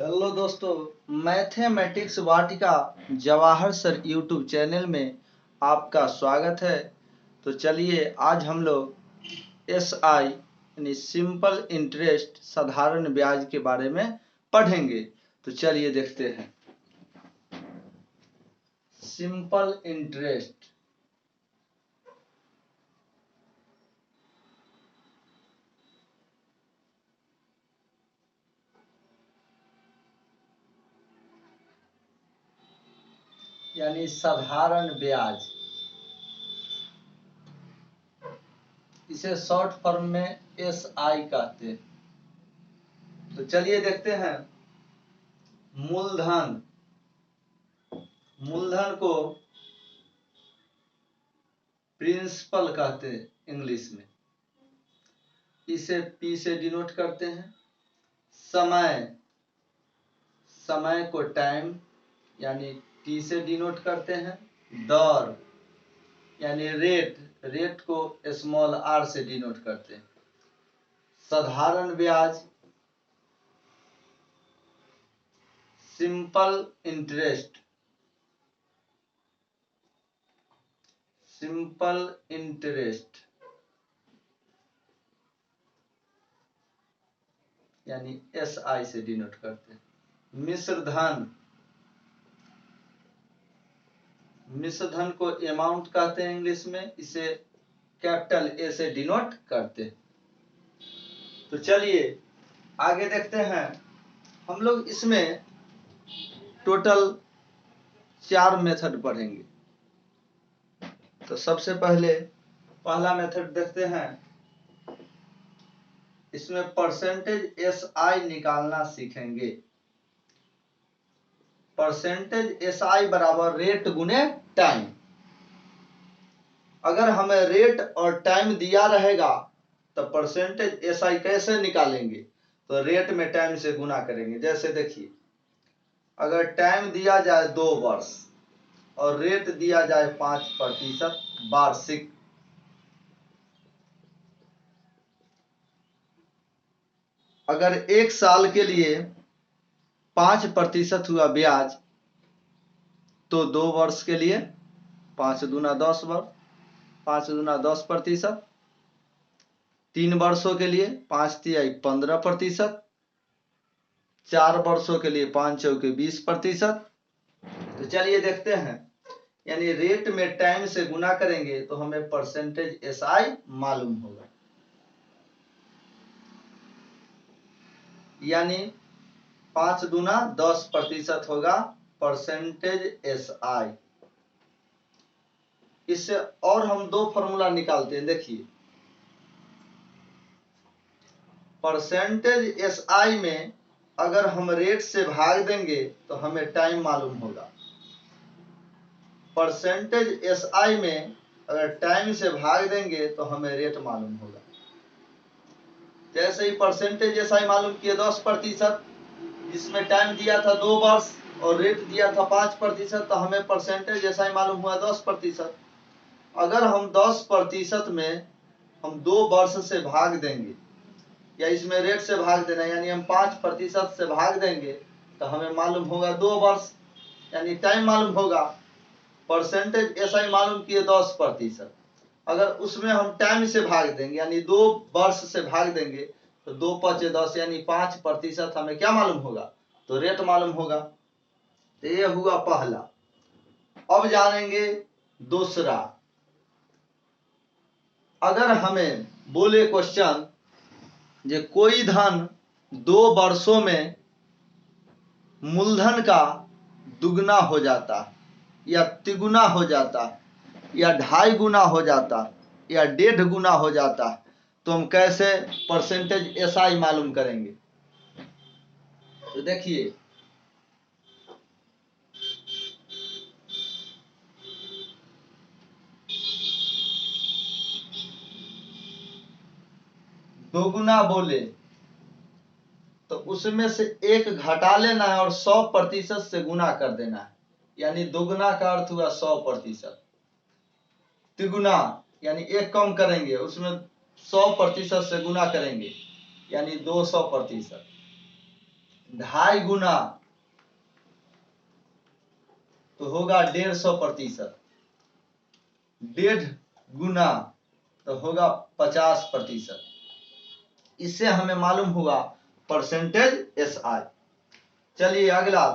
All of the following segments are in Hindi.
हेलो दोस्तों, मैथमेटिक्स वाटिका जवाहर सर यूट्यूब चैनल में आपका स्वागत है। तो चलिए आज हम लोग एसआई यानी सिंपल इंटरेस्ट साधारण ब्याज के बारे में पढ़ेंगे। तो चलिए देखते हैं। सिंपल इंटरेस्ट यानी साधारण ब्याज, इसे शॉर्ट फॉर्म में एसआई कहते हैं। तो चलिए देखते हैं। मूलधन को प्रिंसिपल कहते हैं इंग्लिश में, इसे पी से डिनोट करते हैं। समय को टाइम यानी टी से डिनोट करते हैं। दर यानी रेट को स्मॉल आर से डिनोट करते हैं। साधारण ब्याज सिंपल इंटरेस्ट यानी एसआई से डिनोट करते हैं। मिश्र धन को अमाउंट कहते हैं इंग्लिश में, इसे कैपिटल ए से डिनोट करते हैं। तो चलिए आगे देखते हैं। हम लोग इसमें टोटल 4 मेथड पढ़ेंगे। तो सबसे पहला मेथड देखते हैं। इसमें परसेंटेज एसआई निकालना सीखेंगे। परसेंटेज एसआई बराबर रेट गुने टाइम। अगर हमें रेट और टाइम दिया रहेगा तो परसेंटेज एसआई कैसे निकालेंगे? तो रेट में टाइम से गुना करेंगे। जैसे देखिए, अगर टाइम दिया जाए 2 वर्ष और रेट दिया जाए 5% वार्षिक, अगर 1 साल के लिए 5% हुआ ब्याज, तो 2 वर्ष के लिए 5 दूना 10 वर्ष, 5 दूना 10%। 3 वर्षों के लिए 5 तिहाई 15%। 4 वर्षों के लिए 5 चौके 20%। तो चलिए देखते हैं। यानी रेट में टाइम से गुना करेंगे तो हमें परसेंटेज एसआई मालूम होगा। यानी 5 दूना 10% होगा परसेंटेज एसआई। इससे और हम 2 फॉर्मूला निकालते हैं। देखिए, परसेंटेज एसआई में अगर हम रेट से भाग देंगे तो हमें टाइम मालूम होगा। परसेंटेज एसआई में अगर टाइम से भाग देंगे तो हमें रेट मालूम होगा। जैसे ही परसेंटेज एसआई मालूम किए 10%, जिसमें टाइम दिया था 2 वर्ष और रेट दिया था 5%, तो हमें परसेंटेज एसआई मालूम हुआ 10%। अगर हम 10% में हम 2 वर्ष से भाग देंगे या इसमें रेट से भाग देना, यानी हम 5% से भाग देंगे तो हमें मालूम होगा 2 वर्ष, यानी टाइम मालूम होगा। परसेंटेज एसआई मालूम किए 10%, अगर उसमें हम टाइम से भाग देंगे यानी 2 वर्ष से भाग देंगे तो 2 5 10 यानी 5% हमें क्या मालूम होगा? तो रेट मालूम होगा। तो ये हुआ पहला। अब जानेंगे दूसरा। अगर हमें बोले क्वेश्चन जे कोई धन 2 वर्षों में मूलधन का दुगना हो जाता या तिगुना हो जाता या 2.5 गुना हो जाता या 1.5 गुना हो जाता, तो हम कैसे परसेंटेज एसआई मालूम करेंगे? तो देखिए, दोगुना बोले तो उसमें से 1 घटा लेना है और 100% से गुना कर देना है। यानी दोगुना का अर्थ हुआ 100%। तिगुना यानी 1 कम करेंगे, उसमें 100% से गुना करेंगे, यानी 200%। 2.5 गुना तो होगा 150%, 1.5 गुना तो होगा 50%। इससे हमें मालूम हुआ परसेंटेज SI। चलिए अगला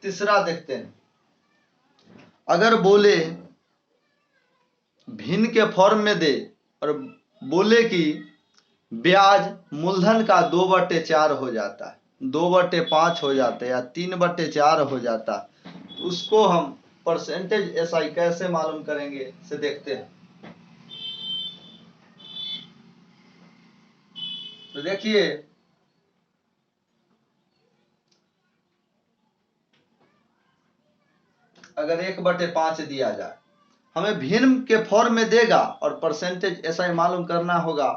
तीसरा देखते हैं। अगर बोले भिन्न के फॉर्म में दे और बोले कि ब्याज मूलधन का 2/4 हो जाता है, 2/5 हो जाता है या 3/4 हो जाता है, तो उसको हम परसेंटेज SI कैसे मालूम करेंगे से देखते हैं। तो देखिए अगर 1/5 दिया जाए, हमें भिन्न के फॉर्म में देगा और परसेंटेज SI मालूम करना होगा,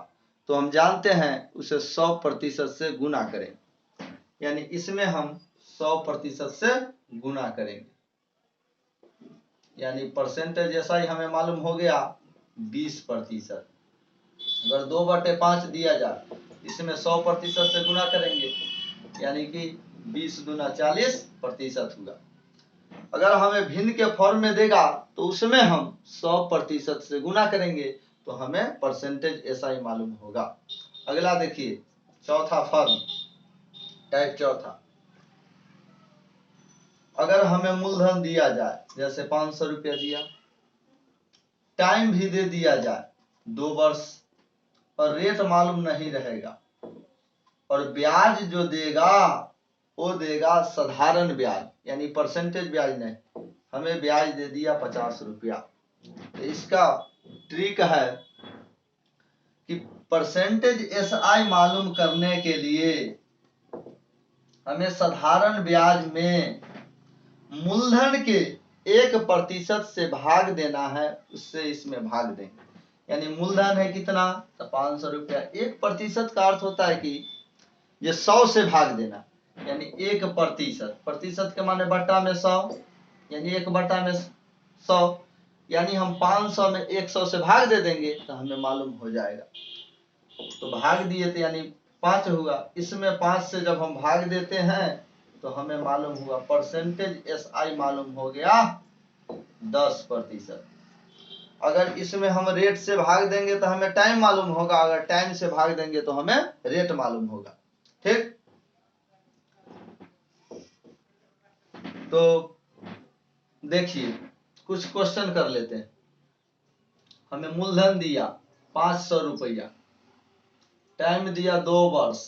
तो हम जानते हैं उसे 100% से गुना करेंगे, यानी इसमें हम 100% से गुना करेंगे, यानी परसेंटेज SI हमें मालूम हो गया 20%। अगर 2/5 दिया जाए, इसमें 100% से गुना करेंगे, यानी कि 20 दूना 40% हुआ। अगर हमें भिन्न के फॉर्म में देगा तो उसमें हम 100% से गुना करेंगे, तो हमें परसेंटेज SI मालूम होगा। अगला देखिए चौथा फॉर्म, टाइप चौथा। अगर हमें मूलधन दिया जाए, जैसे 500 रुपया दिया, टाइम भी दे दिया जाए 2 वर्ष, और रेट मालूम नहीं रहेगा, और ब्याज जो देगा वो देगा साधारण ब्याज, यानी परसेंटेज ब्याज नहीं, हमें ब्याज दे दिया 50 रुपया। तो इसका ट्रिक है कि परसेंटेज SI मालूम करने के लिए हमें साधारण ब्याज में मूलधन के 1% से भाग देना है, उससे इसमें भाग देंगे, यानी मूलधन है कितना, तो 500 रुपया। 1% का अर्थ होता है कि ये 100 से भाग देना, यानी 1%, प्रतिशत के माने बट्टा में 100, यानी 1/100, यानी हम 500 में 100 से भाग दे देंगे तो हमें मालूम हो जाएगा। तो भाग दिए थे यानी 5 हुआ, इसमें 5 से जब हम भाग देते हैं तो हमें मालूम हुआ परसेंटेज SI मालूम हो गया 10%। अगर इसमें हम रेट से भाग देंगे तो हमें टाइम मालूम होगा, अगर टाइम से भाग देंगे तो हमें रेट मालूम होगा। ठीक, तो देखिए कुछ क्वेश्चन कर लेते हैं। हमें मूलधन दिया 500 रुपया, टाइम दिया 2 वर्ष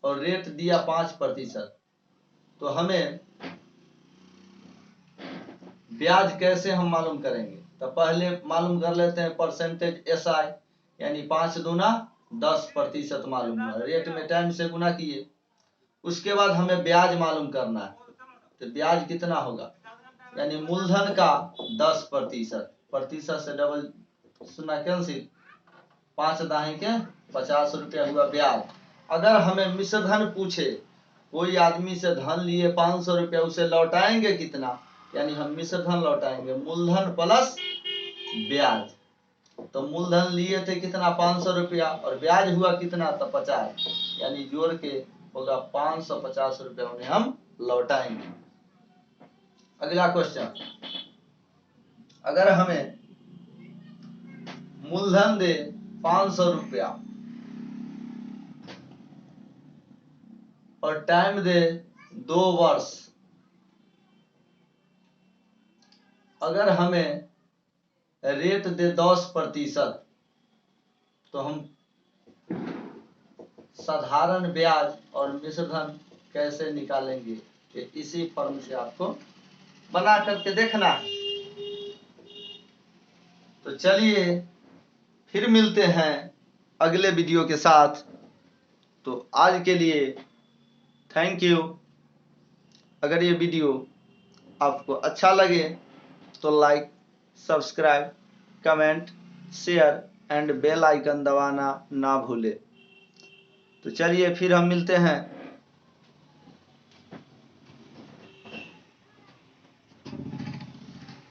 और रेट दिया 5%, तो हमें ब्याज कैसे हम मालूम करेंगे, तो पहले मालूम कर लेते हैं परसेंटेज SI, यानी 5 दूना 10% मालूम हुआ, रेट में टाइम से गुना किए। उसके बाद हमें ब्याज मालूम करना है, तो ब्याज कितना होगा, यानी मूलधन का 10%, प्रतिशत से डबल सुना कैंसिल, 5 दाहें के 50 रुपया हुआ ब्याज। अगर हमें मिश्र धन पूछे, कोई आदमी से धन लिए 500 रुपया, उसे लौटाएंगे कितना, यानी हम मिश्र धन लौटाएंगे मूलधन प्लस ब्याज। तो मूलधन लिए थे कितना 500 रुपया और ब्याज हुआ कितना, तो 50, यानी जोड़ के होगा 550 रुपया उन्हें हम लौटाएंगे। अगला क्वेश्चन, अगर हमें मूलधन दे 500 रुपया और टाइम दे 2 वर्ष, अगर हमें रेट दे 10%, तो हम साधारण ब्याज और मिश्र धन कैसे निकालेंगे, ये इसी फॉर्म से आपको बना करके देखना है। तो चलिए फिर मिलते हैं अगले वीडियो के साथ। तो आज के लिए थैंक यू। अगर ये वीडियो आपको अच्छा लगे तो like, subscribe, comment, share and bell icon दबाना ना भूलें। तो चलिए फिर हम मिलते हैं